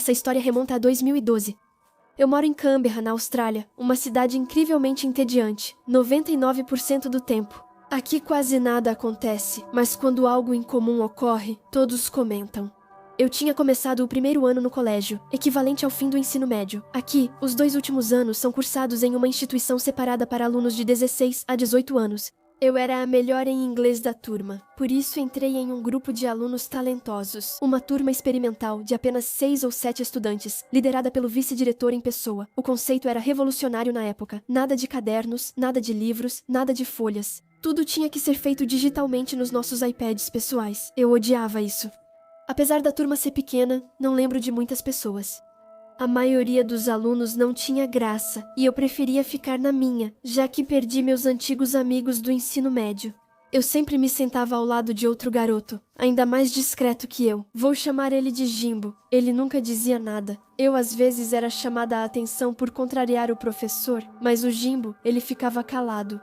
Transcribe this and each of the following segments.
Essa história remonta a 2012. Eu moro em Canberra, na Austrália, uma cidade incrivelmente entediante, 99% do tempo. Aqui quase nada acontece, mas quando algo incomum ocorre, todos comentam. Eu tinha começado o primeiro ano no colégio, equivalente ao fim do ensino médio. Aqui, os 2 últimos anos são cursados em uma instituição separada para alunos de 16 a 18 anos. Eu era a melhor em inglês da turma, por isso entrei em um grupo de alunos talentosos. Uma turma experimental de apenas 6 ou 7 estudantes, liderada pelo vice-diretor em pessoa. O conceito era revolucionário na época. Nada de cadernos, nada de livros, nada de folhas. Tudo tinha que ser feito digitalmente nos nossos iPads pessoais. Eu odiava isso. Apesar da turma ser pequena, não lembro de muitas pessoas. A maioria dos alunos não tinha graça e eu preferia ficar na minha, já que perdi meus antigos amigos do ensino médio. Eu sempre me sentava ao lado de outro garoto, ainda mais discreto que eu. Vou chamar ele de Jimbo. Ele nunca dizia nada. Eu às vezes era chamada a atenção por contrariar o professor, mas o Jimbo, ele ficava calado.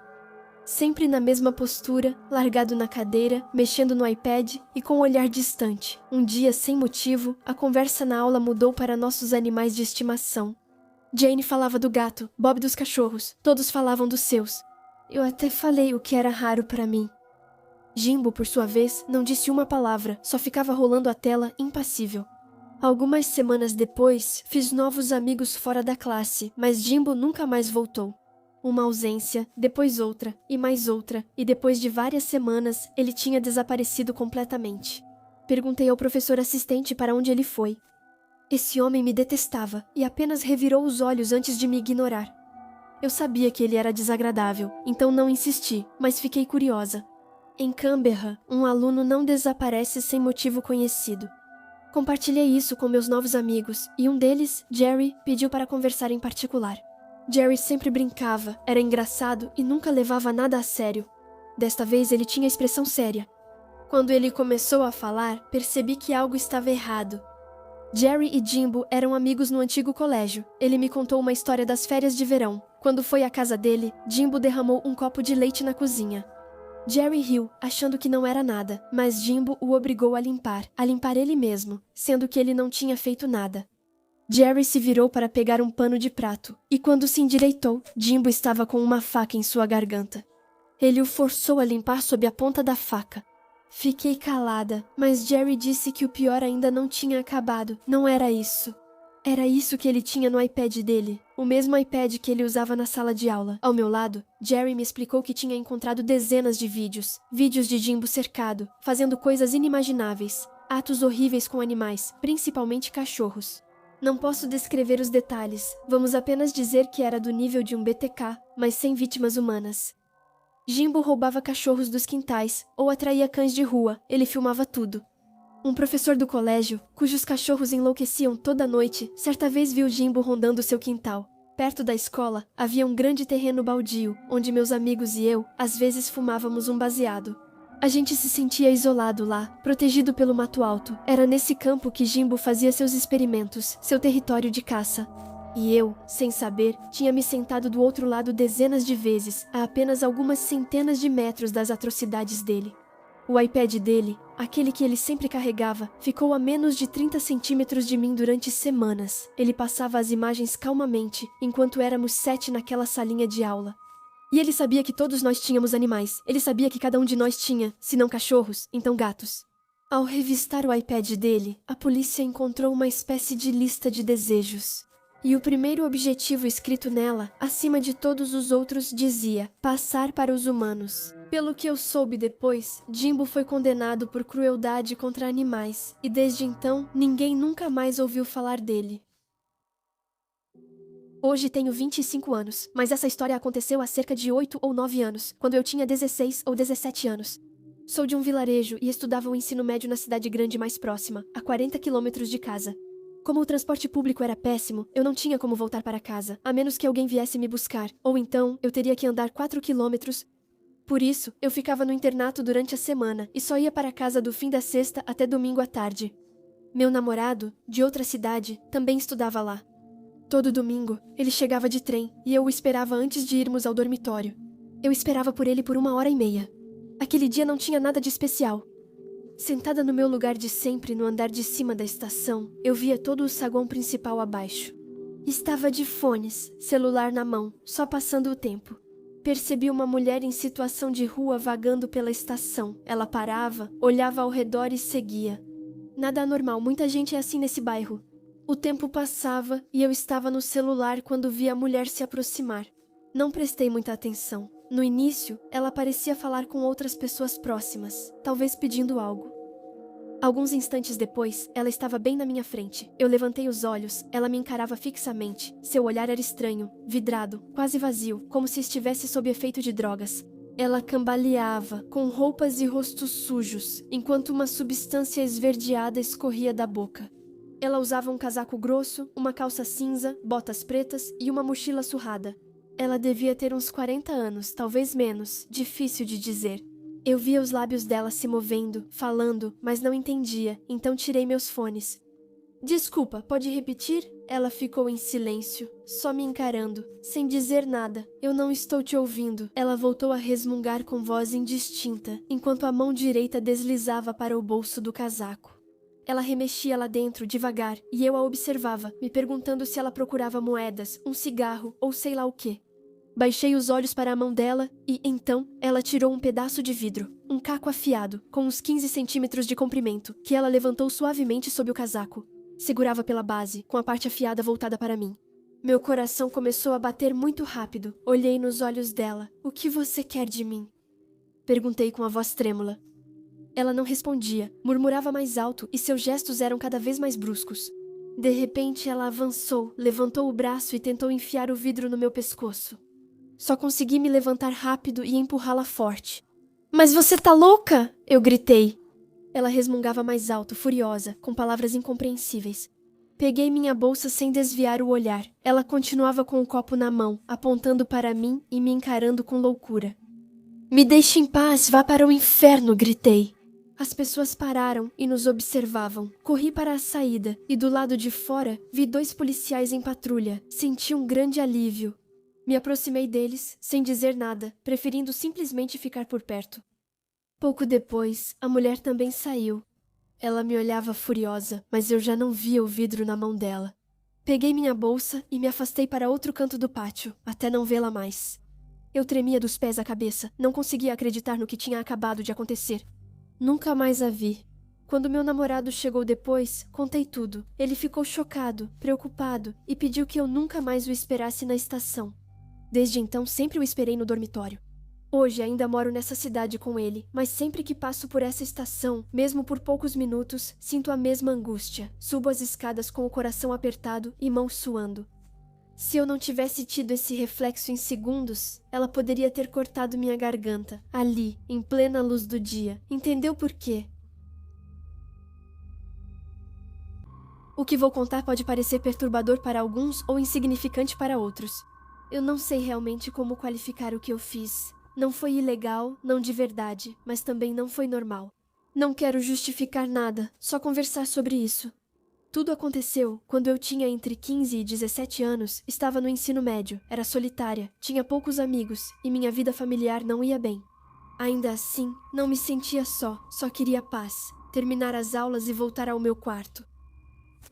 Sempre na mesma postura, largado na cadeira, mexendo no iPad e com um olhar distante. Um dia, sem motivo, a conversa na aula mudou para nossos animais de estimação. Jane falava do gato, Bob dos cachorros, todos falavam dos seus. Eu até falei o que era raro para mim. Jimbo, por sua vez, não disse uma palavra, só ficava rolando a tela, impassível. Algumas semanas depois, fiz novos amigos fora da classe, mas Jimbo nunca mais voltou. Uma ausência, depois outra, e depois de várias semanas, ele tinha desaparecido completamente. Perguntei ao professor assistente para onde ele foi. Esse homem me detestava e apenas revirou os olhos antes de me ignorar. Eu sabia que ele era desagradável, então não insisti, mas fiquei curiosa. Em Canberra, um aluno não desaparece sem motivo conhecido. Compartilhei isso com meus novos amigos, e um deles, Jerry, pediu para conversar em particular. Jerry sempre brincava, era engraçado e nunca levava nada a sério. Desta vez ele tinha expressão séria. Quando ele começou a falar, percebi que algo estava errado. Jerry e Jimbo eram amigos no antigo colégio. Ele me contou uma história das férias de verão. Quando foi à casa dele, Jimbo derramou um copo de leite na cozinha. Jerry riu, achando que não era nada, mas Jimbo o obrigou a limpar ele mesmo, sendo que ele não tinha feito nada. Jerry se virou para pegar um pano de prato, e quando se endireitou, Jimbo estava com uma faca em sua garganta. Ele o forçou a limpar sob a ponta da faca. Fiquei calada, mas Jerry disse que o pior ainda não tinha acabado. Não era isso. Era isso que ele tinha no iPad dele, o mesmo iPad que ele usava na sala de aula. Ao meu lado, Jerry me explicou que tinha encontrado dezenas de vídeos de Jimbo cercado, fazendo coisas inimagináveis, atos horríveis com animais, principalmente cachorros. Não posso descrever os detalhes, vamos apenas dizer que era do nível de um BTK, mas sem vítimas humanas. Jimbo roubava cachorros dos quintais, ou atraía cães de rua, ele filmava tudo. Um professor do colégio, cujos cachorros enlouqueciam toda noite, certa vez viu Jimbo rondando seu quintal. Perto da escola, havia um grande terreno baldio, onde meus amigos e eu, às vezes fumávamos um baseado. A gente se sentia isolado lá, protegido pelo mato alto. Era nesse campo que Jimbo fazia seus experimentos, seu território de caça. E eu, sem saber, tinha me sentado do outro lado dezenas de vezes, a apenas algumas centenas de metros das atrocidades dele. O iPad dele, aquele que ele sempre carregava, ficou a menos de 30 centímetros de mim durante semanas. Ele passava as imagens calmamente, enquanto éramos 7 naquela salinha de aula. E ele sabia que todos nós tínhamos animais. Ele sabia que cada um de nós tinha, se não cachorros, então gatos. Ao revistar o iPad dele, a polícia encontrou uma espécie de lista de desejos. E o primeiro objetivo escrito nela, acima de todos os outros, dizia: passar para os humanos. Pelo que eu soube depois, Jimbo foi condenado por crueldade contra animais, e desde então, ninguém nunca mais ouviu falar dele. Hoje tenho 25 anos, mas essa história aconteceu há cerca de 8 ou 9 anos, quando eu tinha 16 ou 17 anos. Sou de um vilarejo e estudava o ensino médio na cidade grande mais próxima, a 40 quilômetros de casa. Como o transporte público era péssimo, eu não tinha como voltar para casa, a menos que alguém viesse me buscar, ou então eu teria que andar 4 quilômetros. Por isso, eu ficava no internato durante a semana e só ia para casa do fim da sexta até domingo à tarde. Meu namorado, de outra cidade, também estudava lá. Todo domingo, ele chegava de trem e eu o esperava antes de irmos ao dormitório. Eu esperava por ele por 1h30. Aquele dia não tinha nada de especial. Sentada no meu lugar de sempre no andar de cima da estação, eu via todo o saguão principal abaixo. Estava de fones, celular na mão, só passando o tempo. Percebi uma mulher em situação de rua vagando pela estação. Ela parava, olhava ao redor e seguia. Nada anormal, muita gente é assim nesse bairro. O tempo passava e eu estava no celular quando vi a mulher se aproximar. Não prestei muita atenção. No início, ela parecia falar com outras pessoas próximas, talvez pedindo algo. Alguns instantes depois, ela estava bem na minha frente. Eu levantei os olhos, ela me encarava fixamente. Seu olhar era estranho, vidrado, quase vazio, como se estivesse sob efeito de drogas. Ela cambaleava, com roupas e rostos sujos, enquanto uma substância esverdeada escorria da boca. Ela usava um casaco grosso, uma calça cinza, botas pretas e uma mochila surrada. Ela devia ter uns 40 anos, talvez menos, difícil de dizer. Eu via os lábios dela se movendo, falando, mas não entendia, então tirei meus fones. Desculpa, pode repetir? Ela ficou em silêncio, só me encarando, sem dizer nada. Eu não estou te ouvindo. Ela voltou a resmungar com voz indistinta, enquanto a mão direita deslizava para o bolso do casaco. Ela remexia lá dentro, devagar, e eu a observava, me perguntando se ela procurava moedas, um cigarro ou sei lá o quê. Baixei os olhos para a mão dela e, então, ela tirou um pedaço de vidro, um caco afiado, com uns 15 centímetros de comprimento, que ela levantou suavemente sob o casaco. Segurava pela base, com a parte afiada voltada para mim. Meu coração começou a bater muito rápido. Olhei nos olhos dela. O que você quer de mim? Perguntei com a voz trêmula. Ela não respondia, murmurava mais alto e seus gestos eram cada vez mais bruscos. De repente, ela avançou, levantou o braço e tentou enfiar o vidro no meu pescoço. Só consegui me levantar rápido e empurrá-la forte. Mas você tá louca? Eu gritei. Ela resmungava mais alto, furiosa, com palavras incompreensíveis. Peguei minha bolsa sem desviar o olhar. Ela continuava com o copo na mão, apontando para mim e me encarando com loucura. Me deixe em paz, vá para o inferno, gritei. As pessoas pararam e nos observavam. Corri para a saída e do lado de fora vi 2 policiais em patrulha. Senti um grande alívio. Me aproximei deles, sem dizer nada, preferindo simplesmente ficar por perto. Pouco depois, a mulher também saiu. Ela me olhava furiosa, mas eu já não via o vidro na mão dela. Peguei minha bolsa e me afastei para outro canto do pátio, até não vê-la mais. Eu tremia dos pés à cabeça, não conseguia acreditar no que tinha acabado de acontecer. Nunca mais a vi. Quando meu namorado chegou depois, contei tudo. Ele ficou chocado, preocupado e pediu que eu nunca mais o esperasse na estação. Desde então, sempre o esperei no dormitório. Hoje ainda moro nessa cidade com ele, mas sempre que passo por essa estação, mesmo por poucos minutos, sinto a mesma angústia. Subo as escadas com o coração apertado e mãos suando. Se eu não tivesse tido esse reflexo em segundos, ela poderia ter cortado minha garganta, ali, em plena luz do dia. Entendeu por quê? O que vou contar pode parecer perturbador para alguns ou insignificante para outros. Eu não sei realmente como qualificar o que eu fiz. Não foi ilegal, não de verdade, mas também não foi normal. Não quero justificar nada, só conversar sobre isso. Tudo aconteceu quando eu tinha entre 15 e 17 anos, estava no ensino médio, era solitária, tinha poucos amigos e minha vida familiar não ia bem. Ainda assim, não me sentia só queria paz, terminar as aulas e voltar ao meu quarto.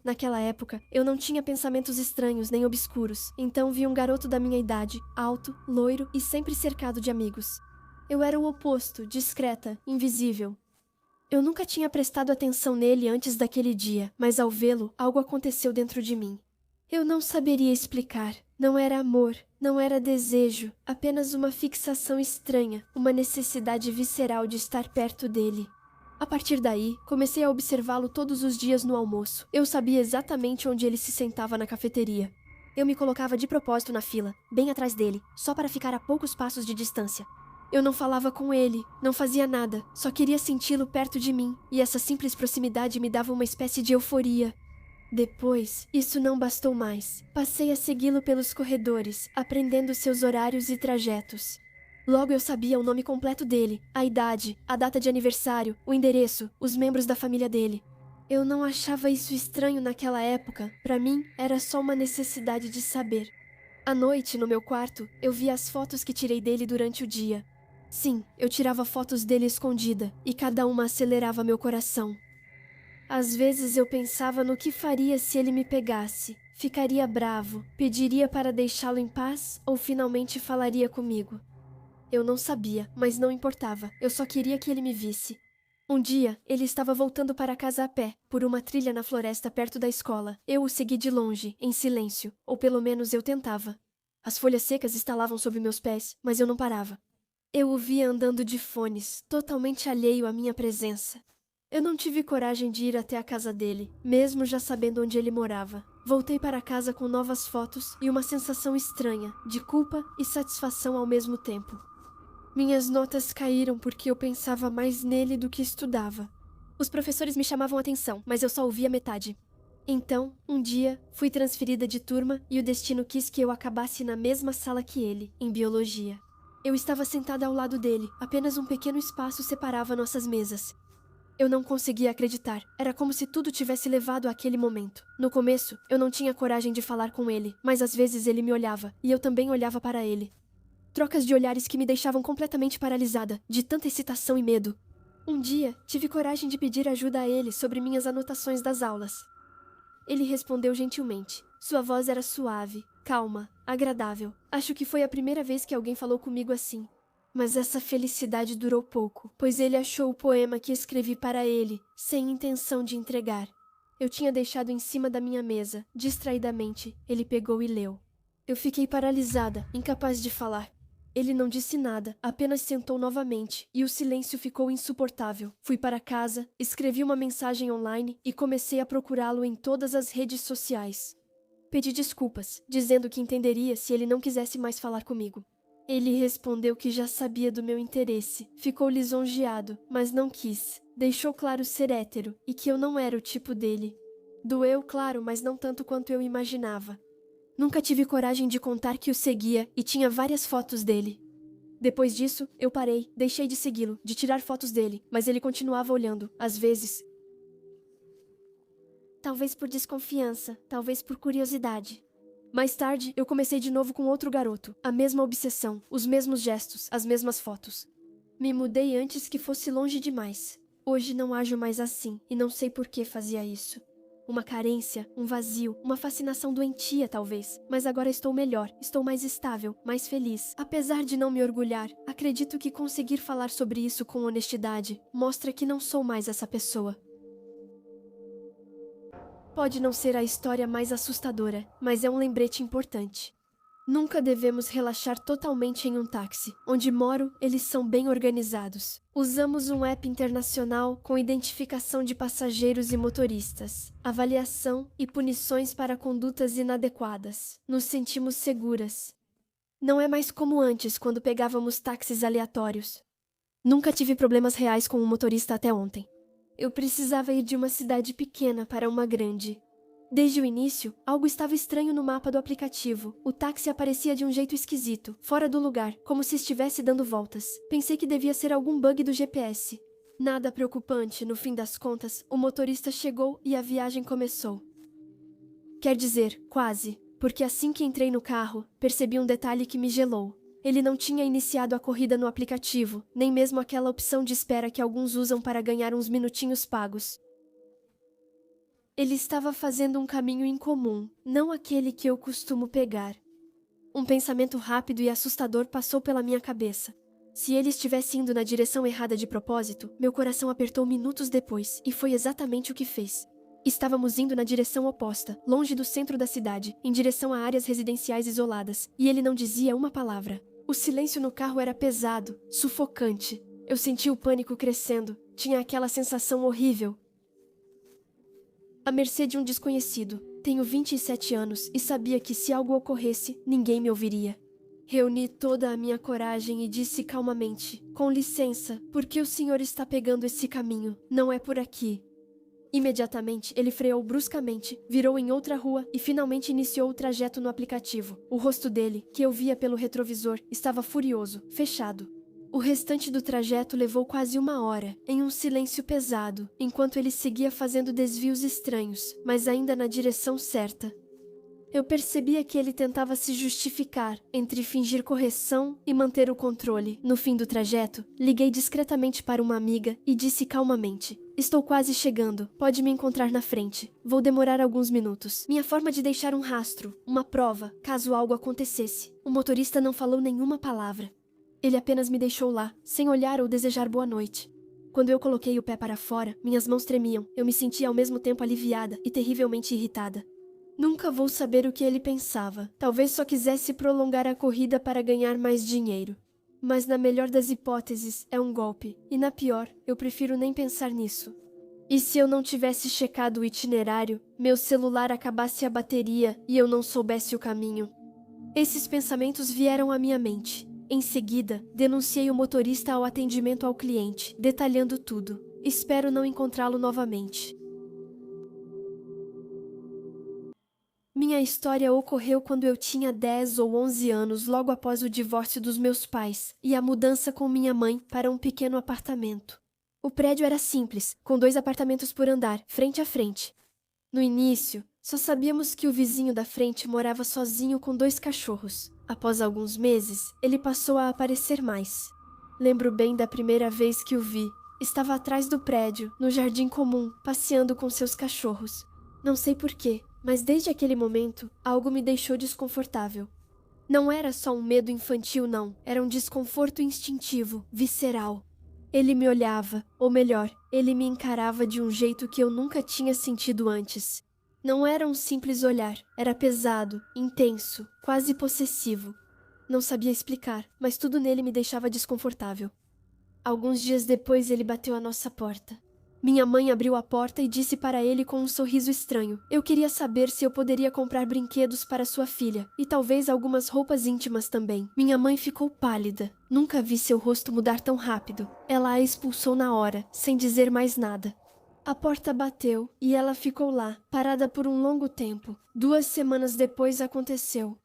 Naquela época, eu não tinha pensamentos estranhos nem obscuros, então vi um garoto da minha idade, alto, loiro e sempre cercado de amigos. Eu era o oposto, discreta, invisível. Eu nunca tinha prestado atenção nele antes daquele dia, mas ao vê-lo, algo aconteceu dentro de mim. Eu não saberia explicar. Não era amor, não era desejo, apenas uma fixação estranha, uma necessidade visceral de estar perto dele. A partir daí, comecei a observá-lo todos os dias no almoço. Eu sabia exatamente onde ele se sentava na cafeteria. Eu me colocava de propósito na fila, bem atrás dele, só para ficar a poucos passos de distância. Eu não falava com ele, não fazia nada, só queria senti-lo perto de mim, e essa simples proximidade me dava uma espécie de euforia. Depois, isso não bastou mais. Passei a segui-lo pelos corredores, aprendendo seus horários e trajetos. Logo eu sabia o nome completo dele, a idade, a data de aniversário, o endereço, os membros da família dele. Eu não achava isso estranho naquela época. Para mim, era só uma necessidade de saber. À noite, no meu quarto, eu via as fotos que tirei dele durante o dia. Sim, eu tirava fotos dele escondida, e cada uma acelerava meu coração. Às vezes eu pensava no que faria se ele me pegasse. Ficaria bravo, pediria para deixá-lo em paz ou finalmente falaria comigo. Eu não sabia, mas não importava, eu só queria que ele me visse. Um dia, ele estava voltando para casa a pé, por uma trilha na floresta perto da escola. Eu o segui de longe, em silêncio, ou pelo menos eu tentava. As folhas secas estalavam sob meus pés, mas eu não parava. Eu o via andando de fones, totalmente alheio à minha presença. Eu não tive coragem de ir até a casa dele, mesmo já sabendo onde ele morava. Voltei para casa com novas fotos e uma sensação estranha, de culpa e satisfação ao mesmo tempo. Minhas notas caíram porque eu pensava mais nele do que estudava. Os professores me chamavam a atenção, mas eu só ouvia metade. Então, um dia, fui transferida de turma e o destino quis que eu acabasse na mesma sala que ele, em biologia. Eu estava sentada ao lado dele, apenas um pequeno espaço separava nossas mesas. Eu não conseguia acreditar. Era como se tudo tivesse levado àquele momento. No começo, eu não tinha coragem de falar com ele, mas às vezes ele me olhava, e eu também olhava para ele. Trocas de olhares que me deixavam completamente paralisada, de tanta excitação e medo. Um dia, tive coragem de pedir ajuda a ele sobre minhas anotações das aulas. Ele respondeu gentilmente. Sua voz era suave, calma, agradável. Acho que foi a primeira vez que alguém falou comigo assim. Mas essa felicidade durou pouco, pois ele achou o poema que escrevi para ele, sem intenção de entregar. Eu tinha deixado em cima da minha mesa, distraidamente. Ele pegou e leu. Eu fiquei paralisada, incapaz de falar. Ele não disse nada, apenas sentou novamente, e o silêncio ficou insuportável. Fui para casa, escrevi uma mensagem online e comecei a procurá-lo em todas as redes sociais. Pedi desculpas, dizendo que entenderia se ele não quisesse mais falar comigo. Ele respondeu que já sabia do meu interesse. Ficou lisonjeado, mas não quis. Deixou claro ser hétero e que eu não era o tipo dele. Doeu, claro, mas não tanto quanto eu imaginava. Nunca tive coragem de contar que o seguia e tinha várias fotos dele. Depois disso, eu parei, deixei de segui-lo, de tirar fotos dele, mas ele continuava olhando, às vezes. Talvez por desconfiança, talvez por curiosidade. Mais tarde, eu comecei de novo com outro garoto. A mesma obsessão, os mesmos gestos, as mesmas fotos. Me mudei antes que fosse longe demais. Hoje não ajo mais assim, e não sei por que fazia isso. Uma carência, um vazio, uma fascinação doentia, talvez. Mas agora estou melhor, estou mais estável, mais feliz. Apesar de não me orgulhar, acredito que conseguir falar sobre isso com honestidade mostra que não sou mais essa pessoa. Pode não ser a história mais assustadora, mas é um lembrete importante. Nunca devemos relaxar totalmente em um táxi. Onde moro, eles são bem organizados. Usamos um app internacional com identificação de passageiros e motoristas, avaliação e punições para condutas inadequadas. Nos sentimos seguras. Não é mais como antes, quando pegávamos táxis aleatórios. Nunca tive problemas reais com um motorista até ontem. Eu precisava ir de uma cidade pequena para uma grande. Desde o início, algo estava estranho no mapa do aplicativo. O táxi aparecia de um jeito esquisito, fora do lugar, como se estivesse dando voltas. Pensei que devia ser algum bug do GPS. Nada preocupante, no fim das contas, o motorista chegou e a viagem começou. Quer dizer, quase, porque assim que entrei no carro, percebi um detalhe que me gelou. Ele não tinha iniciado a corrida no aplicativo, nem mesmo aquela opção de espera que alguns usam para ganhar uns minutinhos pagos. Ele estava fazendo um caminho incomum, não aquele que eu costumo pegar. Um pensamento rápido e assustador passou pela minha cabeça. Se ele estivesse indo na direção errada de propósito, meu coração apertou minutos depois, e foi exatamente o que fez. Estávamos indo na direção oposta, longe do centro da cidade, em direção a áreas residenciais isoladas, e ele não dizia uma palavra. O silêncio no carro era pesado, sufocante. Eu senti o pânico crescendo. Tinha aquela sensação horrível. À mercê de um desconhecido. Tenho 27 anos e sabia que se algo ocorresse, ninguém me ouviria. Reuni toda a minha coragem e disse calmamente: "Com licença, por que o senhor está pegando esse caminho? Não é por aqui." Imediatamente, ele freou bruscamente, virou em outra rua e finalmente iniciou o trajeto no aplicativo. O rosto dele, que eu via pelo retrovisor, estava furioso, fechado. O restante do trajeto levou quase 1 hora, em um silêncio pesado, enquanto ele seguia fazendo desvios estranhos, mas ainda na direção certa. Eu percebia que ele tentava se justificar entre fingir correção e manter o controle. No fim do trajeto, liguei discretamente para uma amiga e disse calmamente: "Estou quase chegando. Pode me encontrar na frente. Vou demorar alguns minutos." Minha forma de deixar um rastro, uma prova, caso algo acontecesse. O motorista não falou nenhuma palavra. Ele apenas me deixou lá, sem olhar ou desejar boa noite. Quando eu coloquei o pé para fora, minhas mãos tremiam. Eu me sentia ao mesmo tempo aliviada e terrivelmente irritada. Nunca vou saber o que ele pensava. Talvez só quisesse prolongar a corrida para ganhar mais dinheiro. Mas na melhor das hipóteses, é um golpe. E na pior, eu prefiro nem pensar nisso. E se eu não tivesse checado o itinerário, meu celular acabasse a bateria e eu não soubesse o caminho? Esses pensamentos vieram à minha mente. Em seguida, denunciei o motorista ao atendimento ao cliente, detalhando tudo. Espero não encontrá-lo novamente. Minha história ocorreu quando eu tinha 10 ou 11 anos, logo após o divórcio dos meus pais e a mudança com minha mãe para um pequeno apartamento. O prédio era simples, com 2 apartamentos por andar, frente a frente. No início, só sabíamos que o vizinho da frente morava sozinho com 2 cachorros. Após alguns meses, ele passou a aparecer mais. Lembro bem da primeira vez que o vi. Estava atrás do prédio, no jardim comum, passeando com seus cachorros. Não sei porquê, mas desde aquele momento, algo me deixou desconfortável. Não era só um medo infantil, não. Era um desconforto instintivo, visceral. Ele me olhava, ou melhor, ele me encarava de um jeito que eu nunca tinha sentido antes. Não era um simples olhar, era pesado, intenso, quase possessivo. Não sabia explicar, mas tudo nele me deixava desconfortável. Alguns dias depois ele bateu à nossa porta. Minha mãe abriu a porta e disse para ele com um sorriso estranho. Eu queria saber se eu poderia comprar brinquedos para sua filha, e talvez algumas roupas íntimas também. Minha mãe ficou pálida. Nunca vi seu rosto mudar tão rápido. Ela a expulsou na hora, sem dizer mais nada. A porta bateu e ela ficou lá, parada por um longo tempo. 2 semanas depois aconteceu.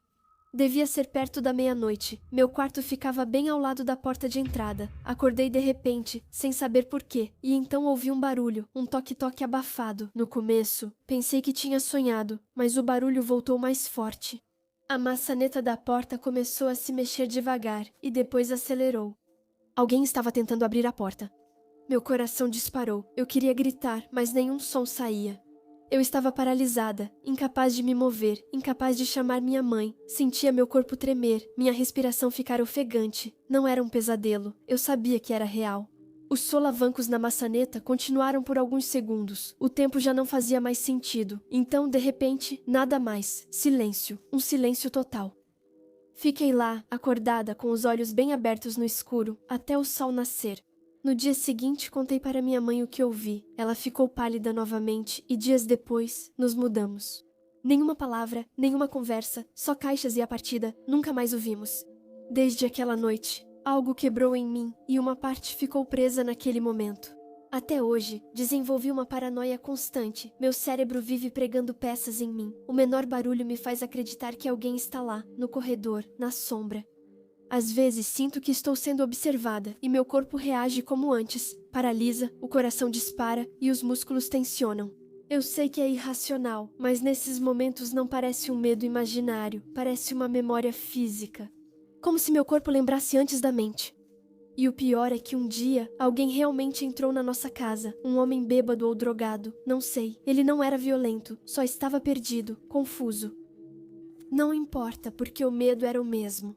Devia ser perto da meia-noite. Meu quarto ficava bem ao lado da porta de entrada. Acordei de repente, sem saber porquê, e então ouvi um barulho, um toque-toque abafado. No começo, pensei que tinha sonhado, mas o barulho voltou mais forte. A maçaneta da porta começou a se mexer devagar e depois acelerou. Alguém estava tentando abrir a porta. Meu coração disparou. Eu queria gritar, mas nenhum som saía. Eu estava paralisada, incapaz de me mover, incapaz de chamar minha mãe. Sentia meu corpo tremer, minha respiração ficar ofegante. Não era um pesadelo, eu sabia que era real. Os solavancos na maçaneta continuaram por alguns segundos. O tempo já não fazia mais sentido. Então, de repente, nada mais. Silêncio, um silêncio total. Fiquei lá, acordada, com os olhos bem abertos no escuro, até o sol nascer. No dia seguinte, contei para minha mãe o que ouvi. Ela ficou pálida novamente e dias depois, nos mudamos. Nenhuma palavra, nenhuma conversa, só caixas e a partida. Nunca mais o vimos. Desde aquela noite, algo quebrou em mim e uma parte ficou presa naquele momento. Até hoje, desenvolvi uma paranoia constante. Meu cérebro vive pregando peças em mim. O menor barulho me faz acreditar que alguém está lá, no corredor, na sombra. Às vezes sinto que estou sendo observada e meu corpo reage como antes. Paralisa, o coração dispara e os músculos tensionam. Eu sei que é irracional, mas nesses momentos não parece um medo imaginário, parece uma memória física. Como se meu corpo lembrasse antes da mente. E o pior é que um dia, alguém realmente entrou na nossa casa. Um homem bêbado ou drogado, não sei. Ele não era violento, só estava perdido, confuso. Não importa, porque o medo era o mesmo.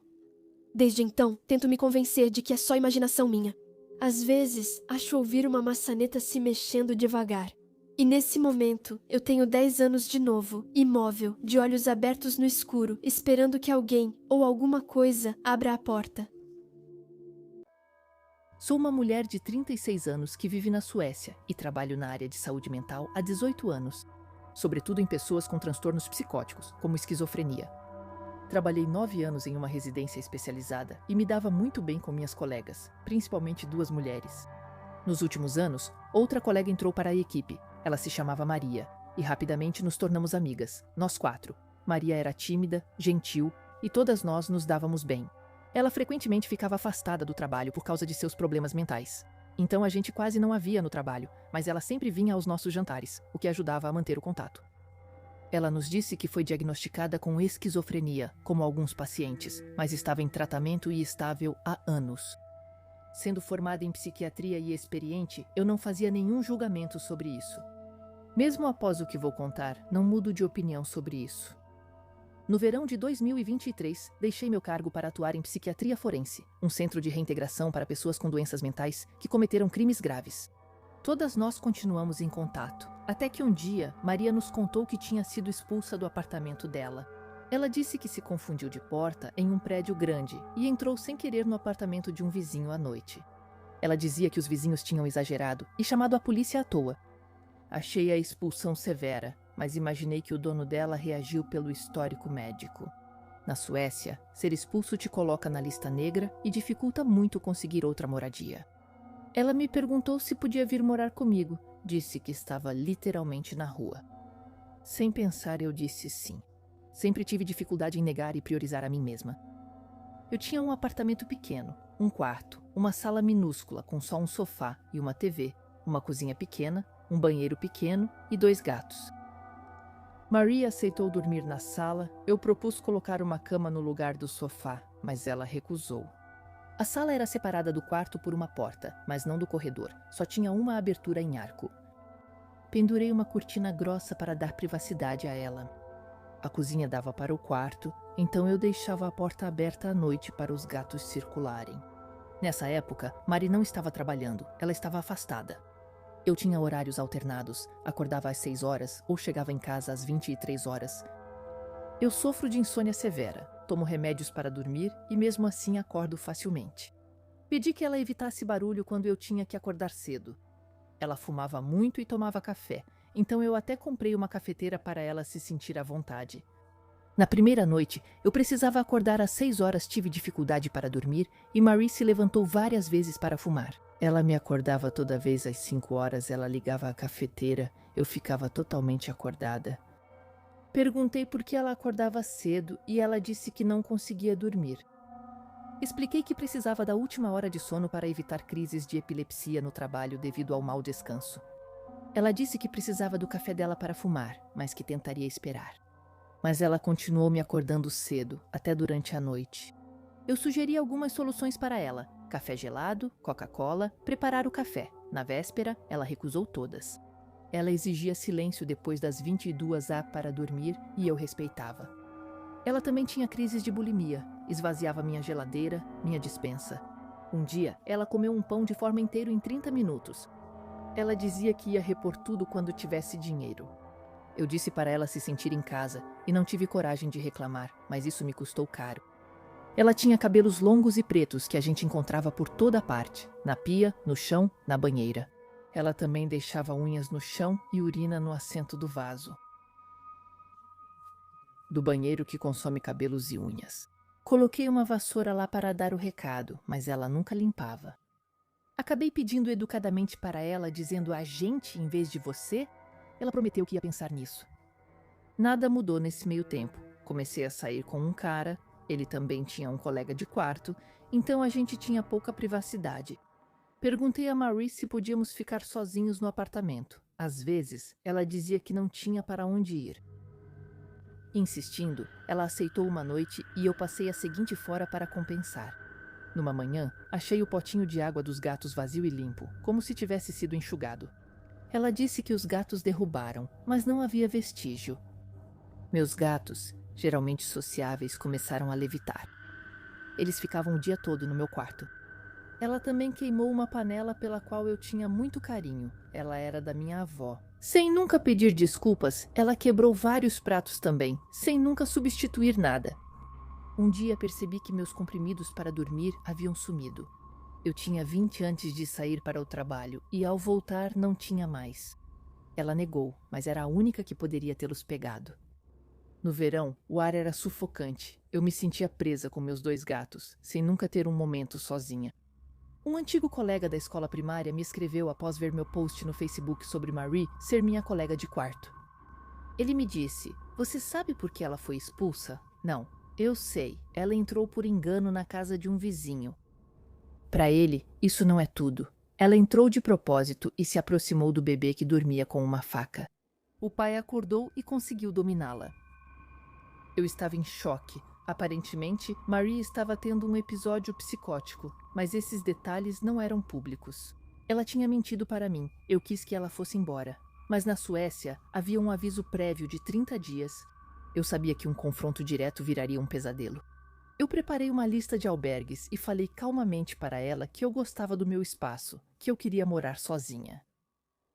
Desde então, tento me convencer de que é só imaginação minha. Às vezes, acho ouvir uma maçaneta se mexendo devagar. E nesse momento, eu tenho 10 anos de novo, imóvel, de olhos abertos no escuro, esperando que alguém ou alguma coisa abra a porta. Sou uma mulher de 36 anos que vive na Suécia e trabalho na área de saúde mental há 18 anos, sobretudo em pessoas com transtornos psicóticos, como esquizofrenia. Trabalhei 9 anos em uma residência especializada e me dava muito bem com minhas colegas, principalmente 2 mulheres. Nos últimos anos, outra colega entrou para a equipe. Ela se chamava Maria, e rapidamente nos tornamos amigas, nós 4. Maria era tímida, gentil, e todas nós nos dávamos bem. Ela frequentemente ficava afastada do trabalho por causa de seus problemas mentais. Então a gente quase não a via no trabalho, mas ela sempre vinha aos nossos jantares, o que ajudava a manter o contato. Ela nos disse que foi diagnosticada com esquizofrenia, como alguns pacientes, mas estava em tratamento e estável há anos. Sendo formada em psiquiatria e experiente, eu não fazia nenhum julgamento sobre isso. Mesmo após o que vou contar, não mudo de opinião sobre isso. No verão de 2023, deixei meu cargo para atuar em psiquiatria forense, um centro de reintegração para pessoas com doenças mentais que cometeram crimes graves. Todas nós continuamos em contato, até que um dia, Maria nos contou que tinha sido expulsa do apartamento dela. Ela disse que se confundiu de porta em um prédio grande e entrou sem querer no apartamento de um vizinho à noite. Ela dizia que os vizinhos tinham exagerado e chamado a polícia à toa. Achei a expulsão severa, mas imaginei que o dono dela reagiu pelo histórico médico. Na Suécia, ser expulso te coloca na lista negra e dificulta muito conseguir outra moradia. Ela me perguntou se podia vir morar comigo. Disse que estava literalmente na rua. Sem pensar, eu disse sim. Sempre tive dificuldade em negar e priorizar a mim mesma. Eu tinha um apartamento pequeno, um quarto, uma sala minúscula com só um sofá e uma TV, uma cozinha pequena, um banheiro pequeno e 2 gatos. Maria aceitou dormir na sala. Eu propus colocar uma cama no lugar do sofá, mas ela recusou. A sala era separada do quarto por uma porta, mas não do corredor. Só tinha uma abertura em arco. Pendurei uma cortina grossa para dar privacidade a ela. A cozinha dava para o quarto, então eu deixava a porta aberta à noite para os gatos circularem. Nessa época, Mari não estava trabalhando, ela estava afastada. Eu tinha horários alternados, acordava às 6 horas ou chegava em casa às 23 horas. Eu sofro de insônia severa, tomo remédios para dormir e mesmo assim acordo facilmente. Pedi que ela evitasse barulho quando eu tinha que acordar cedo. Ela fumava muito e tomava café, então eu até comprei uma cafeteira para ela se sentir à vontade. Na primeira noite, eu precisava acordar às 6 horas, tive dificuldade para dormir e Marie se levantou várias vezes para fumar. Ela me acordava toda vez às 5 horas, ela ligava a cafeteira, eu ficava totalmente acordada. Perguntei por que ela acordava cedo e ela disse que não conseguia dormir. Expliquei que precisava da última hora de sono para evitar crises de epilepsia no trabalho devido ao mau descanso. Ela disse que precisava do café dela para fumar, mas que tentaria esperar. Mas ela continuou me acordando cedo, até durante a noite. Eu sugeri algumas soluções para ela: café gelado, Coca-Cola, preparar o café. Na véspera, ela recusou todas. Ela exigia silêncio depois das 22h para dormir e eu respeitava. Ela também tinha crises de bulimia, esvaziava minha geladeira, minha despensa. Um dia, ela comeu um pão de forma inteiro em 30 minutos. Ela dizia que ia repor tudo quando tivesse dinheiro. Eu disse para ela se sentir em casa e não tive coragem de reclamar, mas isso me custou caro. Ela tinha cabelos longos e pretos que a gente encontrava por toda parte, na pia, no chão, na banheira. Ela também deixava unhas no chão e urina no assento do vaso. Do banheiro que consome cabelos e unhas. Coloquei uma vassoura lá para dar o recado, mas ela nunca limpava. Acabei pedindo educadamente para ela, dizendo a gente em vez de você. Ela prometeu que ia pensar nisso. Nada mudou nesse meio tempo. Comecei a sair com um cara, ele também tinha um colega de quarto, então a gente tinha pouca privacidade. Perguntei a Marie se podíamos ficar sozinhos no apartamento. Às vezes, ela dizia que não tinha para onde ir. Insistindo, ela aceitou uma noite e eu passei a seguinte fora para compensar. Numa manhã, achei o potinho de água dos gatos vazio e limpo, como se tivesse sido enxugado. Ela disse que os gatos derrubaram, mas não havia vestígio. Meus gatos, geralmente sociáveis, começaram a levitar. Eles ficavam o dia todo no meu quarto. Ela também queimou uma panela pela qual eu tinha muito carinho. Ela era da minha avó. Sem nunca pedir desculpas, ela quebrou vários pratos também, sem nunca substituir nada. Um dia percebi que meus comprimidos para dormir haviam sumido. Eu tinha 20 antes de sair para o trabalho e ao voltar não tinha mais. Ela negou, mas era a única que poderia tê-los pegado. No verão, o ar era sufocante. Eu me sentia presa com meus 2 gatos, sem nunca ter um momento sozinha. Um antigo colega da escola primária me escreveu após ver meu post no Facebook sobre Marie ser minha colega de quarto. Ele me disse: "Você sabe por que ela foi expulsa?" "Não, eu sei. Ela entrou por engano na casa de um vizinho." Para ele, isso não é tudo. Ela entrou de propósito e se aproximou do bebê que dormia com uma faca. O pai acordou e conseguiu dominá-la. Eu estava em choque. Aparentemente, Marie estava tendo um episódio psicótico, mas esses detalhes não eram públicos. Ela tinha mentido para mim. Eu quis que ela fosse embora. Mas na Suécia, havia um aviso prévio de 30 dias. Eu sabia que um confronto direto viraria um pesadelo. Eu preparei uma lista de albergues e falei calmamente para ela que eu gostava do meu espaço, que eu queria morar sozinha.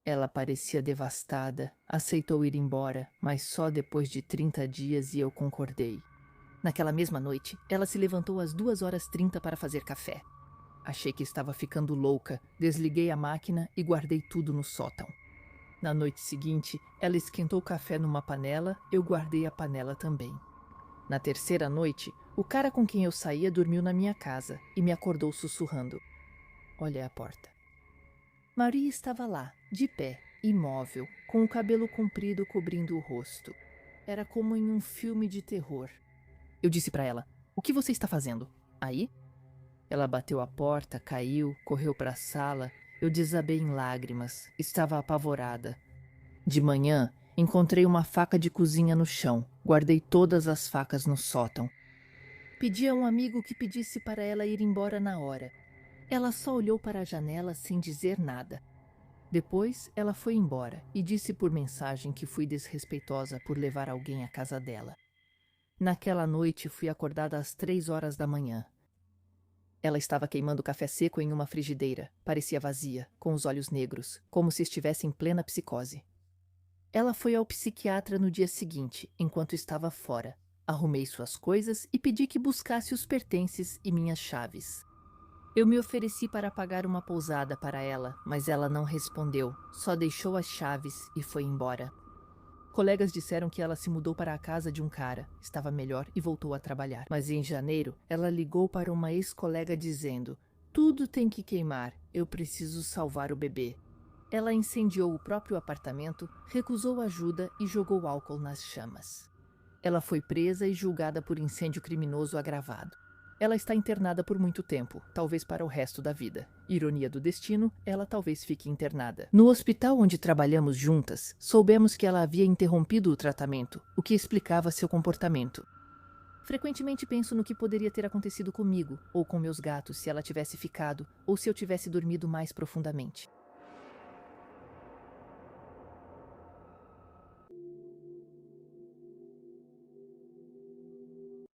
Ela parecia devastada, aceitou ir embora, mas só depois de 30 dias e eu concordei. Naquela mesma noite, ela se levantou às 2h30 para fazer café. Achei que estava ficando louca, desliguei a máquina e guardei tudo no sótão. Na noite seguinte, ela esquentou o café numa panela, eu guardei a panela também. Na terceira noite, o cara com quem eu saía dormiu na minha casa e me acordou sussurrando. Olhei a porta. Marie estava lá, de pé, imóvel, com o cabelo comprido cobrindo o rosto. Era como em um filme de terror. Eu disse para ela, o que você está fazendo? Aí? Ela bateu a porta, caiu, correu para a sala. Eu desabei em lágrimas. Estava apavorada. De manhã, encontrei uma faca de cozinha no chão. Guardei todas as facas no sótão. Pedi a um amigo que pedisse para ela ir embora na hora. Ela só olhou para a janela sem dizer nada. Depois, ela foi embora e disse por mensagem que fui desrespeitosa por levar alguém à casa dela. Naquela noite, fui acordada às 3h da manhã. Ela estava queimando café seco em uma frigideira. Parecia vazia, com os olhos negros, como se estivesse em plena psicose. Ela foi ao psiquiatra no dia seguinte, enquanto estava fora. Arrumei suas coisas e pedi que buscasse os pertences e minhas chaves. Eu me ofereci para pagar uma pousada para ela, mas ela não respondeu, só deixou as chaves e foi embora. Colegas disseram que ela se mudou para a casa de um cara, estava melhor e voltou a trabalhar. Mas em janeiro, ela ligou para uma ex-colega dizendo: tudo tem que queimar, eu preciso salvar o bebê. Ela incendiou o próprio apartamento, recusou ajuda e jogou álcool nas chamas. Ela foi presa e julgada por incêndio criminoso agravado. Ela está internada por muito tempo, talvez para o resto da vida. Ironia do destino, ela talvez fique internada. No hospital onde trabalhamos juntas, soubemos que ela havia interrompido o tratamento, o que explicava seu comportamento. Frequentemente penso no que poderia ter acontecido comigo, ou com meus gatos se ela tivesse ficado, ou se eu tivesse dormido mais profundamente.